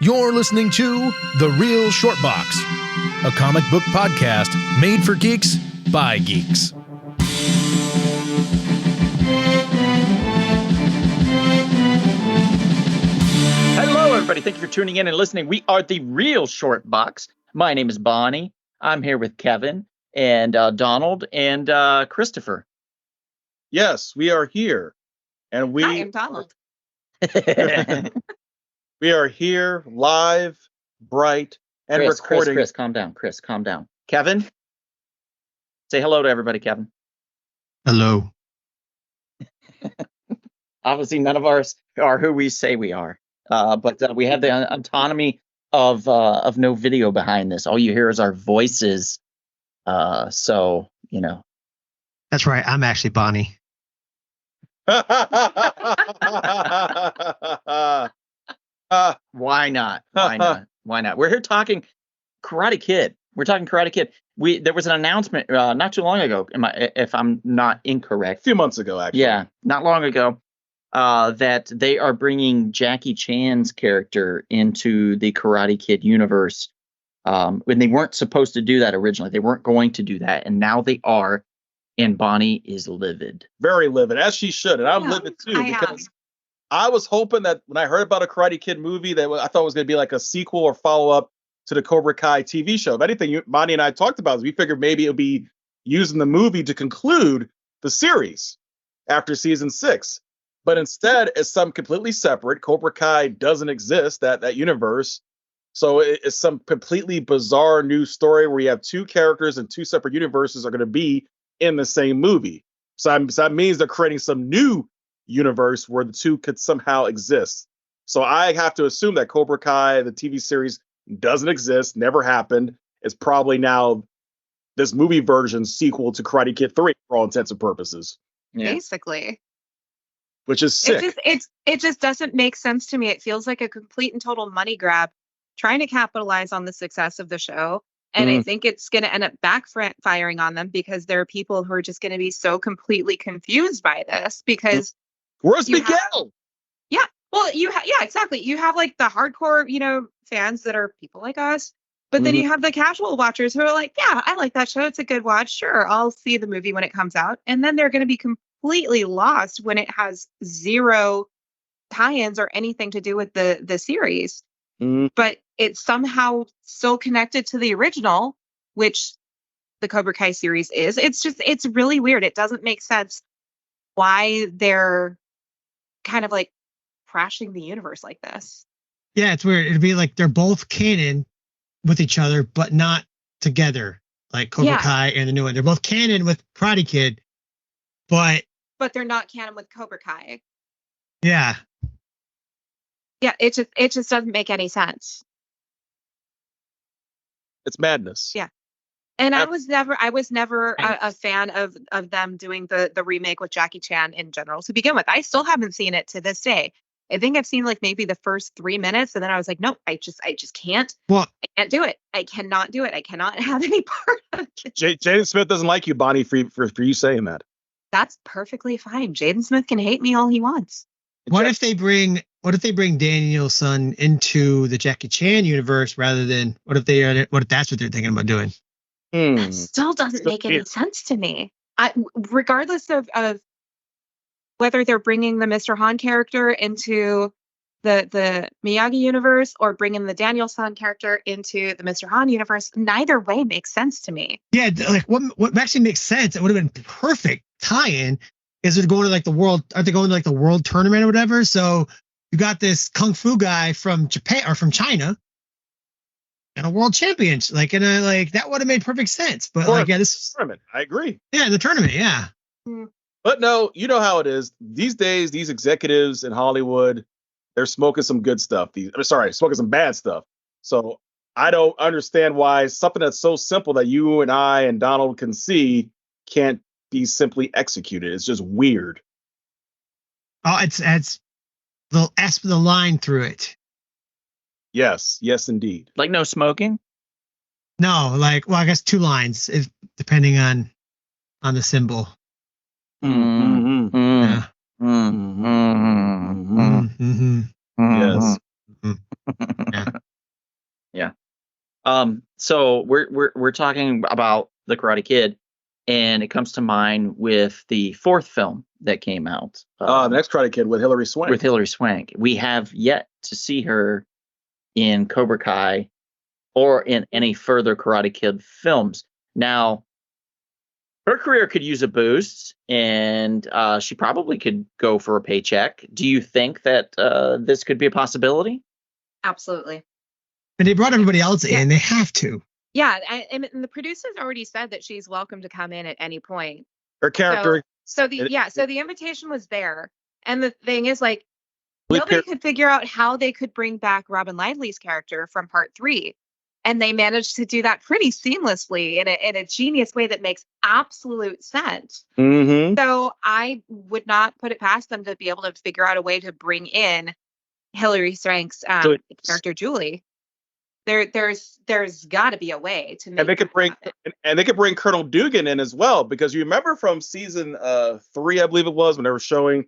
You're listening to The Real Short Box, a comic book podcast made for geeks by geeks. Hello, everybody. Thank you for tuning in and listening. We are The Real Short Box. My name is Bonnie. I'm here with Kevin and Donald and Christopher. Yes, we are here. And Hi, I'm Donald. We are here live, bright, and recording. Chris, calm down. Chris, calm down. Kevin, say hello to everybody, Kevin. Hello. Obviously, none of ours are who we say we are, but we have the autonomy of no video behind this. All you hear is our voices. So, you know. That's right. I'm actually Bonnie. Why not? Why not? Why not? We're here talking Karate Kid. We're talking Karate Kid. There was an announcement not too long ago, if I'm not incorrect. A few months ago, actually. Yeah, not long ago, that they are bringing Jackie Chan's character into the Karate Kid universe. When they weren't supposed to do that originally. They weren't going to do that, and now they are. And Bonnie is livid. Very livid, as she should. And I'm livid too, because I was hoping that when I heard about a Karate Kid movie, that I thought it was going to be like a sequel or follow-up to the Cobra Kai TV show. If anything, Bonnie and I talked about this. We figured maybe it would be using the movie to conclude the series after season 6. But instead, it's something completely separate. Cobra Kai doesn't exist, that universe. So it's some completely bizarre new story where you have two characters and two separate universes are going to be in the same movie. So that means they're creating some new universe where the two could somehow exist. So I have to assume that Cobra Kai, the TV series, doesn't exist, never happened. It's probably now this movie version sequel to Karate Kid 3 for all intents and purposes. Yeah. Basically. Which is sick. It just doesn't make sense to me. It feels like a complete and total money grab trying to capitalize on the success of the show. And I think it's going to end up backfiring on them because there are people who are just going to be so completely confused by this because where's Miguel? Yeah. Well, exactly. You have like the hardcore, fans that are people like us. But then you have the casual watchers who are like, yeah, I like that show. It's a good watch. Sure, I'll see the movie when it comes out. And then they're going to be completely lost when it has zero tie-ins or anything to do with the series. But it's somehow still connected to the original, which the Cobra Kai series is. It's really weird. It doesn't make sense why they're kind of like crashing the universe like this. Yeah, it's weird. It'd be like they're both canon with each other, but not together. Like Cobra Kai and the new one. They're both canon with Karate Kid, but they're not canon with Cobra Kai. Yeah. Yeah, it just doesn't make any sense. It's madness. Yeah. And I was never a fan of them doing the remake with Jackie Chan in general to begin with. I still haven't seen it to this day. I think I've seen like maybe the first 3 minutes and then I was like, nope, I just can't. Well, I can't do it. I cannot do it. I cannot have any part of it. Jaden Smith doesn't like you, Bonnie, for you saying that. That's perfectly fine. Jaden Smith can hate me all he wants. What if they bring Danielson into the Jackie Chan universe rather than what if that's what they're thinking about doing? That still doesn't make any sense to me. Regardless of whether they're bringing the Mr. Han character into the Miyagi universe or bringing the Danielson character into the Mr. Han universe, neither way makes sense to me. Yeah, like what actually makes sense, it would have been perfect tie-in is they're going to like the world, aren't they going to like the world tournament or whatever? So you got this kung fu guy from Japan or from China and a world champion. Like, and that would have made perfect sense. But this tournament. I agree. Yeah, the tournament. Yeah. But no, you know how it is. These days, these executives in Hollywood, they're smoking some good stuff. Smoking some bad stuff. So I don't understand why something that's so simple that you and I and Donald can see can't be simply executed. It's just weird. Oh, it's the line through it. Yes, indeed. Like no smoking? No, I guess 2 lines, depending on the symbol. Mm-hmm. Yeah. Mm-hmm. Mm-hmm. Yes. Mm-hmm. Yeah. So we're talking about the Karate Kid, and it comes to mind with the fourth film that came out. The next Karate Kid with Hilary Swank. With Hilary Swank, we have yet to see her in Cobra Kai or in any further Karate Kid films. Now, her career could use a boost, and she probably could go for a paycheck. Do you think that this could be a possibility? Absolutely. And they brought everybody else in. They have to. Yeah, and the producers already said that she's welcome to come in at any point. Her character. So the invitation was there, and the thing is, like, nobody could figure out how they could bring back Robin Lively's character from part 3. And they managed to do that pretty seamlessly in a genius way that makes absolute sense. Mm-hmm. So I would not put it past them to be able to figure out a way to bring in Hilary Swank's character Julie. There's got to be a way to make. And they could bring Colonel Dugan in as well, because you remember from season 3, I believe it was, when they were showing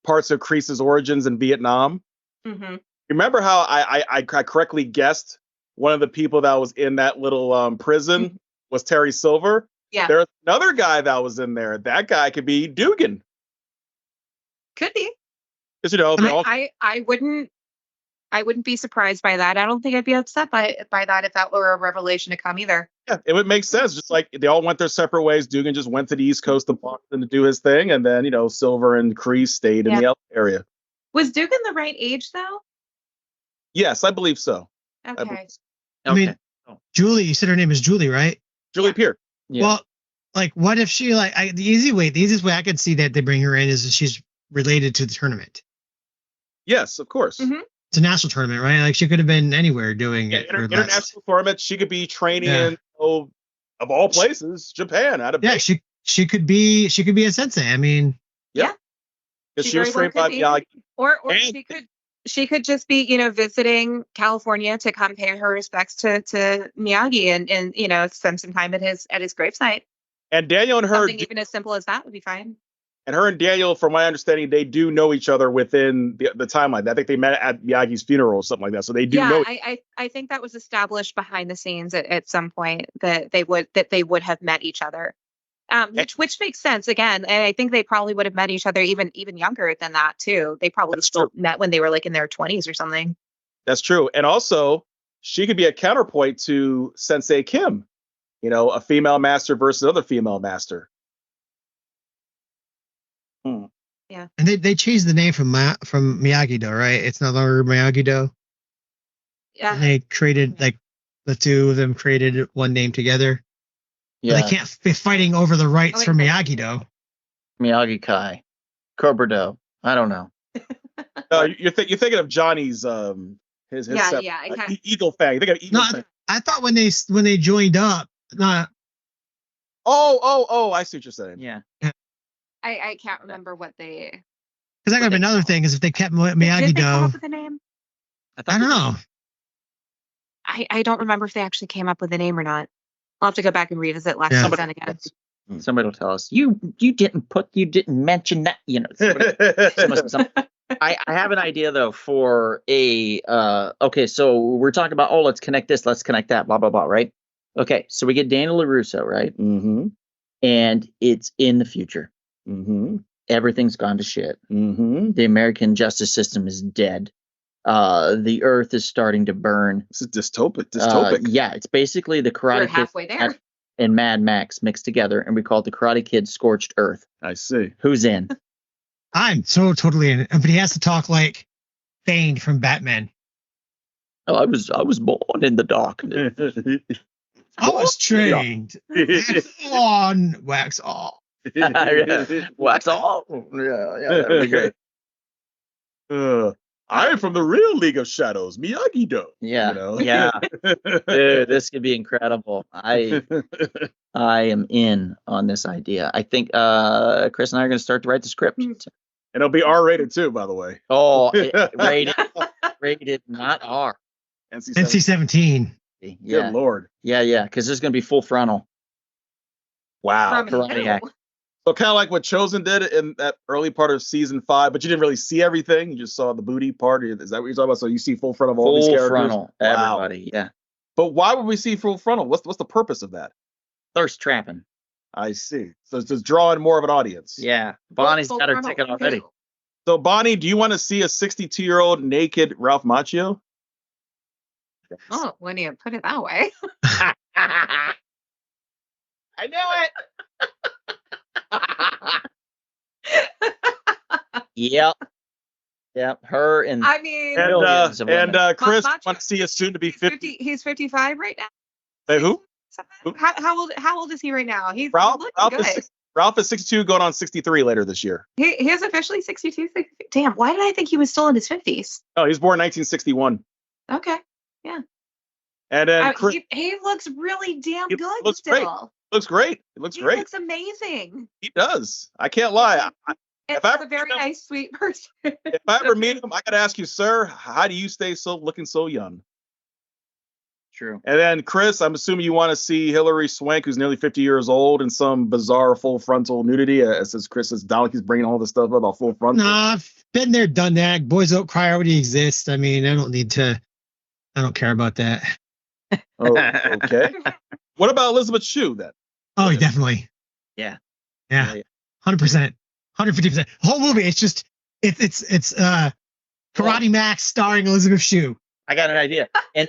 parts of Kreese's origins in Vietnam. Mm-hmm. Remember how I correctly guessed one of the people that was in that little prison was Terry Silver? Yeah. There's another guy that was in there. That guy could be Dugan. Could be. Because, you know, I wouldn't be surprised by that. I don't think I'd be upset by that if that were a revelation to come either. Yeah, it would make sense. Just like they all went their separate ways. Dugan just went to the East Coast of Boston to do his thing, and then, you know, Silver and Kreese stayed in the LA area. Was Dugan the right age though? Yes, I believe so. Okay. I mean, Julie, you said her name is Julie, right? Julie Peer. Yeah. Well, like, what if she, like, the easiest way I could see that they bring her in is if she's related to the tournament. Yes, of course. Mm-hmm. It's a national tournament, right? Like, she could have been anywhere doing it. International tournament. She could be training in, of all places, Japan. She could be a sensei. I mean, yeah. Because she was trained by Miyagi. Or she could just be, you know, visiting California to come pay her respects to Miyagi and you know, spend some time at his gravesite. And Daniel and her, something even as simple as that would be fine. And her and Daniel, from my understanding, they do know each other within the timeline. I think they met at Miyagi's funeral or something like that. So they do know. I think that was established behind the scenes at some point that they would have met each other. Which makes sense again, and I think they probably would have met each other even younger than that too. They probably met when they were like in their 20s or something. That's true, and also she could be a counterpoint to Sensei Kim, you know, a female master versus another female master. Yeah, and they changed the name from Miyagi-Do, right? It's no longer Miyagi-Do. Yeah, and they created like the two of them created one name together. Yeah, they can't be fighting over the rights for Miyagi-Do. Miyagi Kai, Cobra Do. I don't know. You're thinking of Johnny's his Eagle Fang. You think of Eagle Fang. I thought when they joined up. I see what you're saying. Yeah. I can't remember what they. Because that could have been another thing is if they kept Miyagi-Do. Did they come up with a name? I don't know. I don't remember if they actually came up with a name or not. I'll have to go back and revisit last season again. Somebody will tell us you didn't mention that, you know. I have an idea though for a okay, so we're talking about let's connect this, let's connect that, blah blah blah, right? Okay, so we get Daniel LaRusso, right? Mm-hmm. And it's in the future. Mm-hmm. Everything's gone to shit. Mm-hmm. The American justice system is dead. The earth is starting to burn. This is dystopic. Yeah, it's basically the Karate Kid and Mad Max mixed together, and we call it the Karate Kid Scorched Earth. I see. Who's in? I'm so totally in it, but he has to talk like Bane from Batman. Oh, I was born in the darkness. I was trained. On wax off. Wax off. Yeah, that'd be great. I am from the real League of Shadows, Miyagi-Do. Yeah, you know? Yeah. Dude, this could be incredible. I am in on this idea. I think Chris and I are going to start to write the script. And it'll be R-rated too, by the way. Oh, rated, not R. NC-17. Yeah. Good Lord. Yeah, because there's going to be full frontal. Wow. Karate act. So kind of like what Chosen did in that early part of season 5, but you didn't really see everything. You just saw the booty part. Is that what you're talking about? So you see full frontal of all these characters? Full frontal, everybody. Yeah. But why would we see full frontal? What's the purpose of that? Thirst trapping. I see. So it's just drawing more of an audience. Yeah. Bonnie's Full got her frontal. ticket already. So Bonnie, do you want to see a 62-year-old naked Ralph Macchio? Oh, when you put it that way. I knew it. Yep. Her and I mean, millions of women. Chris, Macho- want to see a soon to be 50. he's 55 right now. Hey, who? How old is he right now? He's Ralph. looking good. Ralph is 62, going on 63 later this year. He is officially 62. Damn, why did I think he was still in his 50s? Oh, he was born 1961. Okay. And then Chris He looks really damn He good looks great. still. looks great. It looks He great. looks amazing. He does. I can't lie. And If I he's ever a very meet him- nice, sweet person. If I ever meet him, I gotta ask you, sir, how do you stay looking so young? True. And then Chris, I'm assuming you want to see Hillary Swank, who's nearly 50 years old, in some bizarre full frontal nudity. As Chris says, Dalek is bringing all this stuff up about full frontal. Nah, I've been there, done that. Boys Don't Cry already exists. I mean, I don't care about that. Oh, okay. What about Elizabeth Shue then? Oh, definitely. Yeah. Yeah. 100%. 150%. The whole movie, it's Karate Max starring Elizabeth Shue. I got an idea. And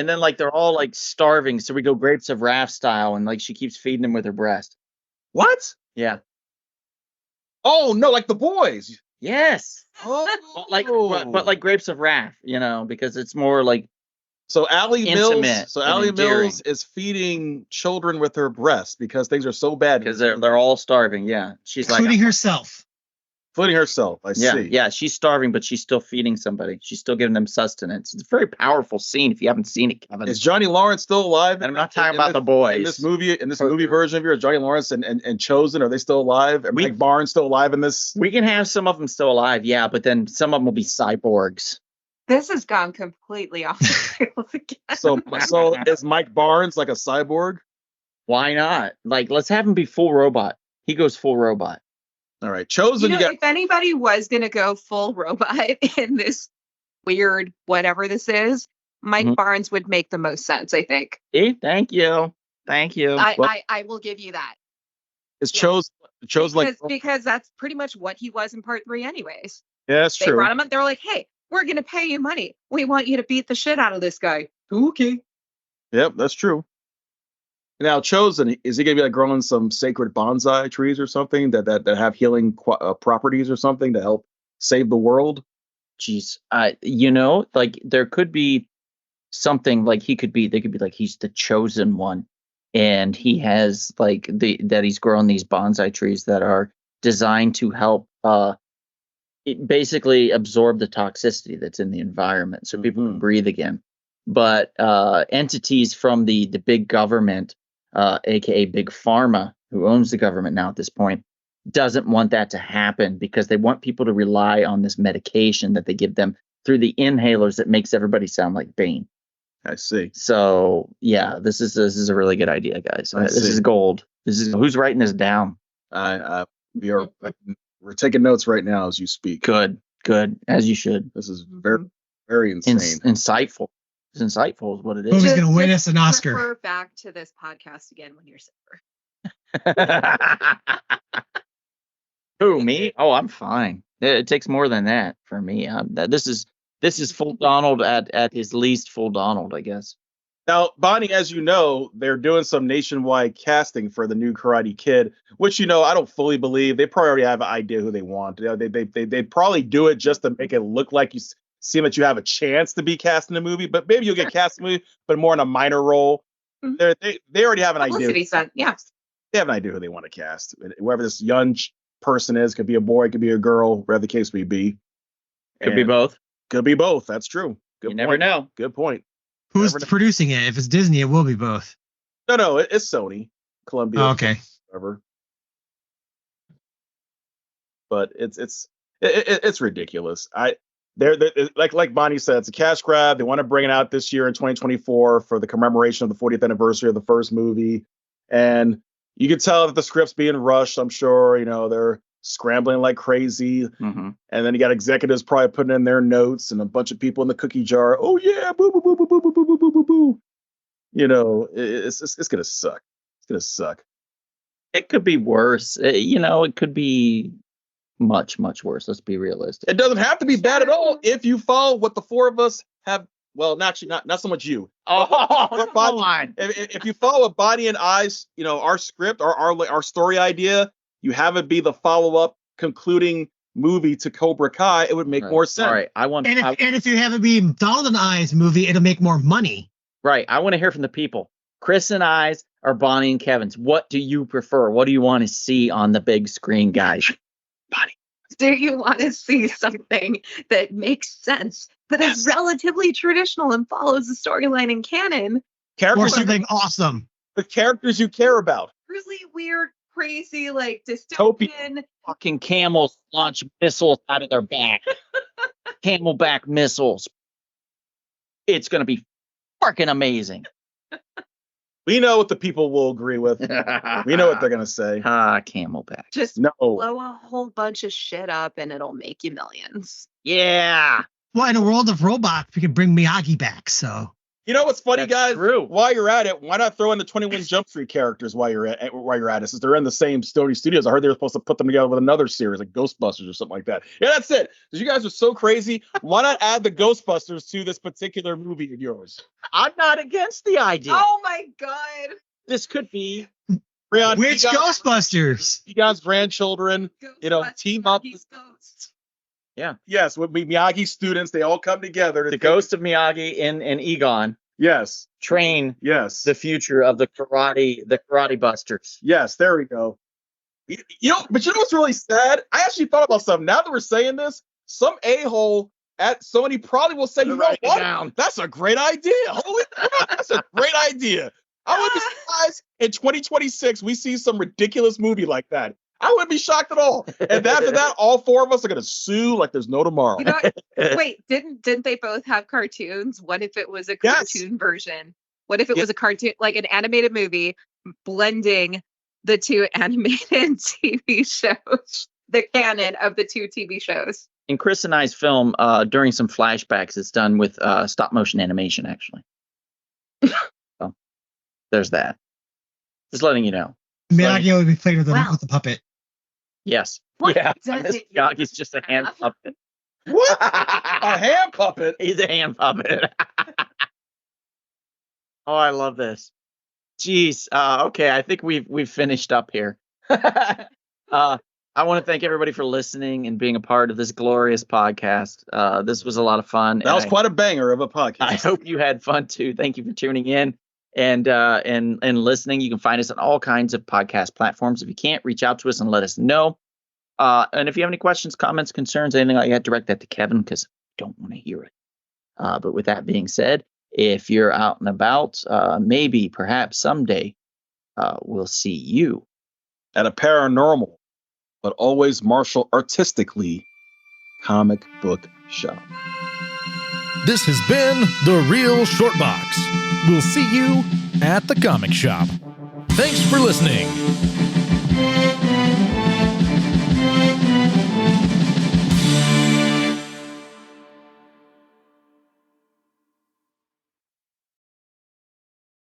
then they're all like starving, so we go Grapes of Wrath style, and like she keeps feeding them with her breast. What? Yeah. Oh no, like the boys. Yes. Oh, But like Grapes of Wrath, because it's more like so Allie intimate Mills. So and Allie endearing. Mills is feeding children with her breasts because things are so bad. because they're all starving. Yeah. She's like Including herself. Including herself. I see. Yeah, she's starving, but she's still feeding somebody. She's still giving them sustenance. It's a very powerful scene if you haven't seen it, Kevin. Is Johnny Lawrence still alive? And I'm not talking in about this- the boys. In this movie version of yours, Johnny Lawrence and Chosen, are they still alive? Are Mike Barnes still alive in this? We can have some of them still alive, yeah, but then some of them will be cyborgs. This has gone completely off the rails again. So is Mike Barnes like a cyborg? Why not? Like, let's have him be full robot. He goes full robot. All right, Chosen. You got if anybody was going to go full robot in this weird whatever this is, Mike Mhm. Barnes would make the most sense, I think. Thank you. I will give you that. is Chosen like? Because that's pretty much what he was in part 3 anyways. Yeah, that's They true. brought him up. They were like, hey, we're going to pay you money. We want you to beat the shit out of this guy. Okay. Yep, that's true. Now, Chosen, is he gonna be like growing some sacred bonsai trees or something that have healing properties or something to help save the world? Jeez. Like there could be something like they could be like he's the chosen one. And he has like that he's grown these bonsai trees that are designed to help basically absorb the toxicity that's in the environment so people can breathe again. But entities from the big government, aka Big Pharma, who owns the government now at this point, doesn't want that to happen because they want people to rely on this medication that they give them through the inhalers that makes everybody sound like Bane. I see. So yeah, this is a really good idea, guys. I This see. is gold. Who's writing this down? We're taking notes right now as you speak. Good, as you should. This is very, very insane. Insightful. It's insightful is what it Movie's is. gonna win us an Oscar. Refer back to this podcast again when you're sober. Who, me? Oh, I'm fine. It takes more than that for me. This is full Donald at his least full Donald, I guess. Now, Bonnie, as you know, they're doing some nationwide casting for the new Karate Kid, which I don't fully believe. They probably already have an idea who they want. They probably do it just to make it look like you seem that you have a chance to be cast in a movie, but maybe you'll get cast in a movie, but more in a minor role. Mhm. They already have an idea. Publicity stunt, yeah. They have an idea who they want to cast. Whoever this young person is, could be a boy, could be a girl, whatever the case may be. Could be both. Could be both. That's true. Good You point. never know. Good point. Who's Never know. producing it? If it's Disney, it will be both. No, it's Sony, Columbia. Oh, okay. Whatever. But it's ridiculous. They're like Bonnie said, it's a cash grab. They want to bring it out this year in 2024 for the commemoration of the 40th anniversary of the first movie, and you can tell that the script's being rushed. I'm sure they're scrambling like crazy, Mm-hmm. and then you got executives probably putting in their notes and a bunch of people in the cookie jar. Oh yeah, boo boo boo boo boo boo boo boo boo boo. It's gonna suck. It's gonna suck. It could be worse. It could be much, much worse. Let's be realistic. It doesn't have to be bad at all if you follow what the four of us have. Well, actually, not so much you. Oh, come on. If you follow Bonnie and I's, our script, our story idea, you have it be the follow-up concluding movie to Cobra Kai, it would make more sense. All right, And if you have it be Donald and I's movie, it'll make more money. Right, I want to hear from the people. Chris and I's or Bonnie and Kevin's. What do you prefer? What do you want to see on the big screen, guys? Bonnie. Do you want to see something that makes sense, that is relatively traditional and follows the storyline and canon? Or something awesome. The characters you care about. Really weird, crazy, like dystopian. Fucking camels launch missiles out of their back. Camelback missiles. It's going to be fucking amazing. We know what the people will agree with. We know what they're going to say. Camelback. Just No. blow a whole bunch of shit up and it'll make you millions. Yeah. Well, in a world of robots, we can bring Miyagi back. So You know what's funny, That's guys? true. While you're at it, why not throw in the 21 Jump Street characters while you're at it? Since they're in the same Sony Studios, I heard they were supposed to put them together with another series, like Ghostbusters or something like that. Yeah, that's it. Because you guys are so crazy, why not add the Ghostbusters to this particular movie of yours? I'm not against the idea. Oh my God. This could be. Rion, which Ghostbusters? You guys' grandchildren, team up. Ghosts. Yes, with Miyagi students, they all come together. The ghost of Miyagi and Egon Yes, train yes, the future of the karate busters. yes. There we go. But you know what's really sad? I actually thought about something. Now that we're saying this, some a-hole at Sony probably will say, you know Write it what? down. That's a great idea. Holy crap, that's a great idea. I wouldn't be surprised in 2026 we see some ridiculous movie like that. I wouldn't be shocked at all. And after that, all four of us are gonna sue like there's no tomorrow. You know, wait, didn't they both have cartoons? What if it was a Yes. cartoon version? What if it was a cartoon, like an animated movie, blending the two animated TV shows, the canon of the two TV shows? In Chris and I's film, during some flashbacks, it's done with stop motion animation, actually. So there's that. Just letting you know. Miyagi would be played with Wow. with the puppet. Yes. What Yeah. does it Miyagi's just a hand puppet. What? A hand puppet? He's a hand puppet. Oh, I love this. Jeez. Okay, I think we've finished up here. I want to thank everybody for listening and being a part of this glorious podcast. This was a lot of fun. That was quite a banger of a podcast. I hope you had fun too. Thank you for tuning in and listening. You can find us on all kinds of podcast platforms. If you can't, reach out to us and let us know. And if you have any questions, comments, concerns, anything like that, direct that to Kevin because I don't want to hear it. But with that being said, if you're out and about, maybe, perhaps someday, we'll see you At a paranormal, but always martial artistically comic book shop. This has been The Real Short Box. We'll see you at the comic shop. Thanks for listening.